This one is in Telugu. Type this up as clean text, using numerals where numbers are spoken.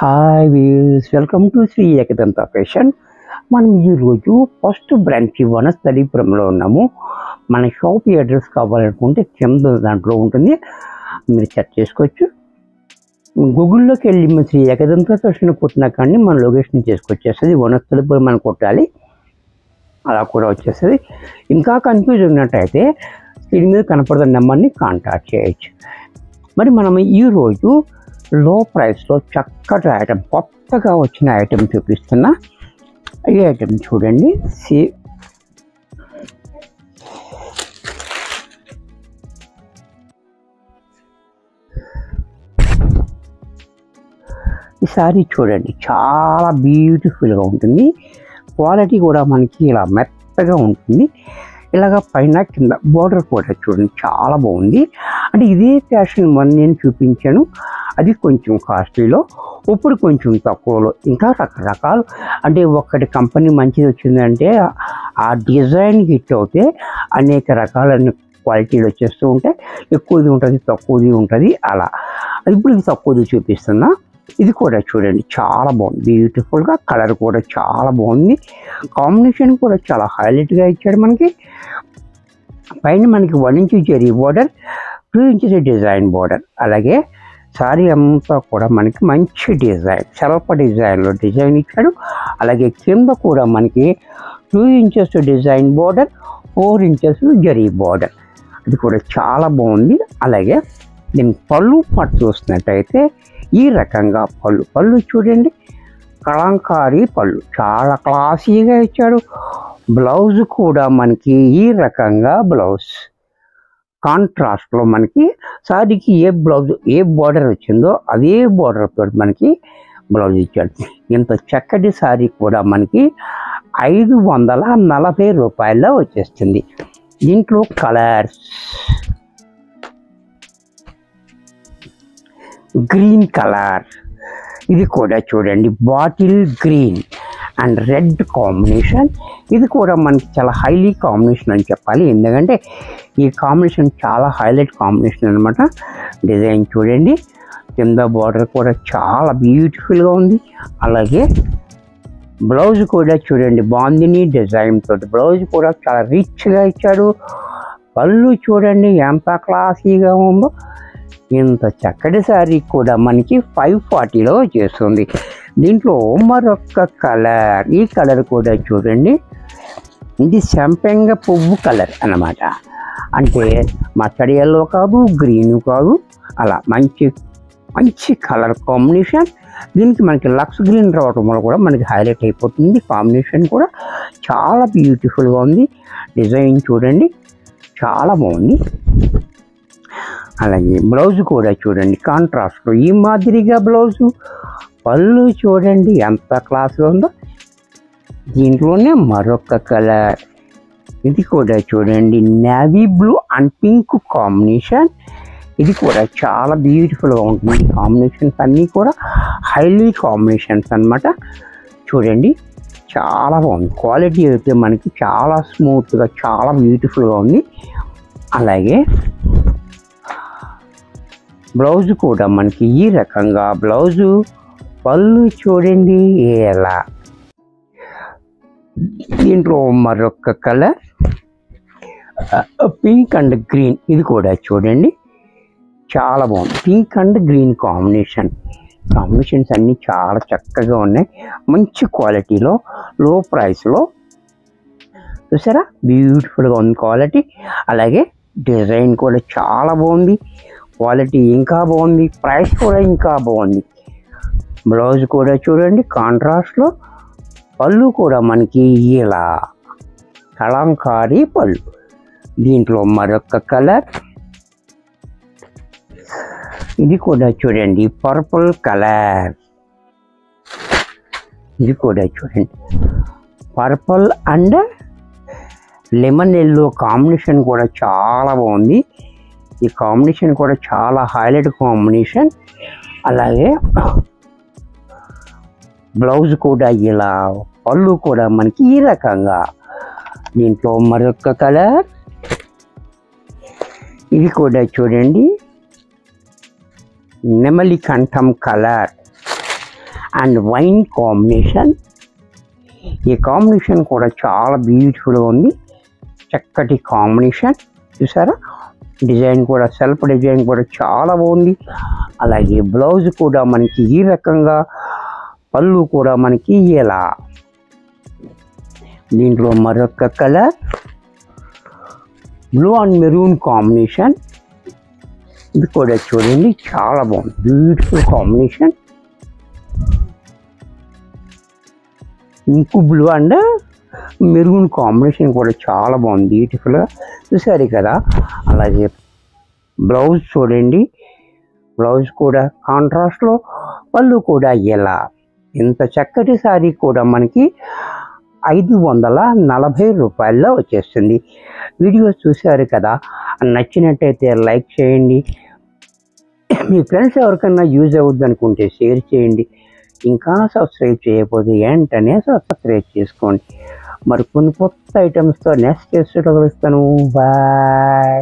Hi views, welcome to Shri Ekadanta fashion. మనం ఈరోజు ఫస్ట్ బ్రాంచ్ వనస్థలీపురంలో ఉన్నాము. మన షాప్ అడ్రస్ కావాలనుకుంటే కింద దాంట్లో ఉంటుంది, మీరు సెర్చ్ చేసుకోవచ్చు. గూగుల్లోకి వెళ్ళి మన శ్రీ ఏకదంత ఫ్యాషన్ కొట్టినా కానీ మన లొకేషన్ చేసుకొచ్చేస్తుంది. వనస్థలీపురం మనం కొట్టాలి, అలా కూడా వచ్చేస్తుంది. ఇంకా కన్ఫ్యూజ్ ఉన్నట్టయితే స్క్రీన్ మీద కనపడుతున్న నెంబర్ని కాంటాక్ట్ చేయొచ్చు. మరి మనం ఈరోజు లో ప్రైస్లో చక్కటి ఐటమ్, కొత్తగా వచ్చిన ఐటమ్ చూపిస్తున్నా. ఈ ఐటమ్ చూడండి, ఈ సారీ చూడండి, చాలా బ్యూటిఫుల్గా ఉంటుంది. క్వాలిటీ కూడా మనకి ఇలా మెత్తగా ఉంటుంది. ఇలాగ పైన కింద బోర్డర్ కూడా చూడండి, చాలా బాగుంది. అంటే ఇదే ఫ్యాషన్ నేను చూపించాను, అది కొంచెం కాస్ట్లీలో, ఇప్పుడు కొంచెం తక్కువలో. ఇంకా రకరకాలు, అంటే ఒక్కటి కంపెనీ మంచిది వచ్చిందంటే ఆ డిజైన్ హిట్ అవుతే అనేక రకాలైన క్వాలిటీలు వచ్చేస్తూ ఉంటాయి. ఎక్కువది ఉంటుంది, తక్కువది ఉంటుంది, అలా. ఇప్పుడు ఇది తక్కువది చూపిస్తున్నా. ఇది కూడా చూడండి, చాలా బాగుంది, బ్యూటిఫుల్గా. కలర్ కూడా చాలా బాగుంది, కాంబినేషన్ కూడా చాలా హైలైట్గా ఇచ్చాడు. మనకి పైన మనకి 1 inch zari border, 2 inches design border. అలాగే సారీ అంతా కూడా మనకి మంచి డిజైన్, సెల్ఫ్ డిజైన్లో డిజైన్ ఇచ్చాడు. అలాగే కింద కూడా మనకి 2 inches design border, 4 inches zari border. అది కూడా చాలా బాగుంది. అలాగే నేను పళ్ళు పట్టు చూస్తున్నట్టయితే ఈ రకంగా పళ్ళు చూడండి, కలంకారీ పళ్ళు, చాలా క్లాసీగా ఇచ్చాడు. బ్లౌజ్ కూడా మనకి ఈ రకంగా బ్లౌజ్ కాంట్రాస్ట్లో మనకి సారీకి ఏ బార్డర్ వచ్చిందో అదే బార్డర్ తోటి మనకి బ్లౌజ్ ఇచ్చాడు. ఇంత చక్కటి సారీ కూడా మనకి 540 రూపాయల్లో వచ్చేస్తుంది. దీంట్లో కలర్స్ గ్రీన్ కలర్, ఇది కూడా చూడండి, bottle green and red combination. ఇది కూడా మనకి చాలా హైలీ కాంబినేషన్ అని చెప్పాలి, ఎందుకంటే ఈ కాంబినేషన్ చాలా హైలైట్ కాంబినేషన్ అనమాట. డిజైన్ చూడండి, కింద బార్డర్ కూడా చాలా బ్యూటిఫుల్గా ఉంది. అలాగే బ్లౌజ్ కూడా చూడండి, బాందిని డిజైన్ తోటి బ్లౌజ్ కూడా చాలా రిచ్గా ఇచ్చాడు. పళ్ళు చూడండి ఎంత క్లాసీగా ఉందో. ఇంత చక్కటి సారీ కూడా మనకి 540లో చేస్తుంది. దీంట్లో మరొక కలర్, ఈ కలర్ కూడా చూడండి, ఇది సంపెంగ పువ్వు కలర్ అన్నమాట. అంటే మస్టర్డ్ ఎల్లో కాదు, గ్రీన్ కాదు, అలా మంచి కలర్ కాంబినేషన్. దీనికి మనకి లక్స్ గ్రీన్ రావటం వల్ల కూడా మనకి హైలైట్ అయిపోతుంది. కాంబినేషన్ కూడా చాలా బ్యూటిఫుల్గా ఉంది. డిజైన్ చూడండి, చాలా బాగుంది. అలాగే బ్లౌజ్ కూడా చూడండి, కాంట్రాస్ట్లో ఈ మాదిరిగా బ్లౌజు. పళ్ళు చూడండి ఎంత క్లాస్గా ఉందో. దీంట్లోనే మరొక కలర్, ఇది కూడా చూడండి, navy blue and pink combination. ఇది కూడా చాలా బ్యూటిఫుల్గా ఉంటుంది. కాంబినేషన్స్ అన్నీ కూడా హైలీ కాంబినేషన్స్ అన్నమాట. చూడండి, చాలా బాగుంది. క్వాలిటీ అయితే మనకి చాలా స్మూత్గా, చాలా బ్యూటిఫుల్గా ఉంది. అలాగే బ్లౌజ్ కూడా మనకి ఈ రకంగా బ్లౌజు. పళ్ళు చూడండి ఎలా. దీంట్లో మరొక కలర్ పింక్ అండ్ గ్రీన్, ఇది కూడా చూడండి చాలా బాగుంది. పింక్ అండ్ గ్రీన్ కాంబినేషన్స్ అన్నీ చాలా చక్కగా ఉన్నాయి. మంచి క్వాలిటీలో, లో ప్రైస్లో. చూసారా, బ్యూటిఫుల్గా ఉంది క్వాలిటీ. అలాగే డిజైన్ కూడా చాలా బాగుంది, క్వాలిటీ ఇంకా బాగుంది, ప్రైస్ కూడా ఇంకా బాగుంది. బ్లౌజ్ కూడా చూడండి కాంట్రాస్ట్లో. పళ్ళు కూడా మనకి ఇలా కలంకారీ పళ్ళు. దీంట్లో మరొక కలర్, ఇది కూడా చూడండి పర్పుల్ కలర్. ఇది కూడా చూడండి purple and lemon yellow combination కూడా చాలా బాగుంది. ఈ కాంబినేషన్ కూడా చాలా హైలైట్ కాంబినేషన్. అలాగే బ్లౌజ్ కూడా ఇలా, పళ్ళు కూడా మనకి ఈ రకంగా. దీంట్లో మరొక కలర్, ఇది కూడా చూడండి నెమలి కంఠం కలర్. And wine combination. ఈ కాంబినేషన్ కూడా చాలా బ్యూటిఫుల్గా ఉంది, చక్కటి కాంబినేషన్. చూసారా, డిజైన్ కూడా సెల్ఫ్ డిజైన్ కూడా చాలా బాగుంది. అలాగే బ్లౌజ్ కూడా మనకి ఈ రకంగా, పళ్ళు కూడా మనకి ఇలా. దీంట్లో మరొక colour blue and maroon combination. ఇది కూడా చూడండి చాలా బాగుంది, beautiful combination. Ink blue and maroon combination కూడా చాలా బాగుంది, బ్యూటిఫుల్గా. చూసారు కదా. అలాగే బ్లౌజ్ చూడండి, బ్లౌజ్ కూడా కాంట్రాస్ట్లో, పళ్ళు కూడా ఇలా. ఇంత చక్కటి శారీ కూడా మనకి 540 రూపాయల్లో వచ్చేస్తుంది. వీడియో చూశారు కదా, నచ్చినట్టయితే లైక్ చేయండి. మీ ఫ్రెండ్స్ ఎవరికైనా యూజ్ అవుద్ది అనుకుంటే షేర్ చేయండి. ఇంకా సబ్స్క్రైబ్ చేయకపోతే వెంటనే సబ్స్క్రైబ్ చేసుకోండి. మరి కొన్ని కొత్త ఐటమ్స్తో నెక్స్ట్ చేస్తూ కలుస్తాను. బాయ్.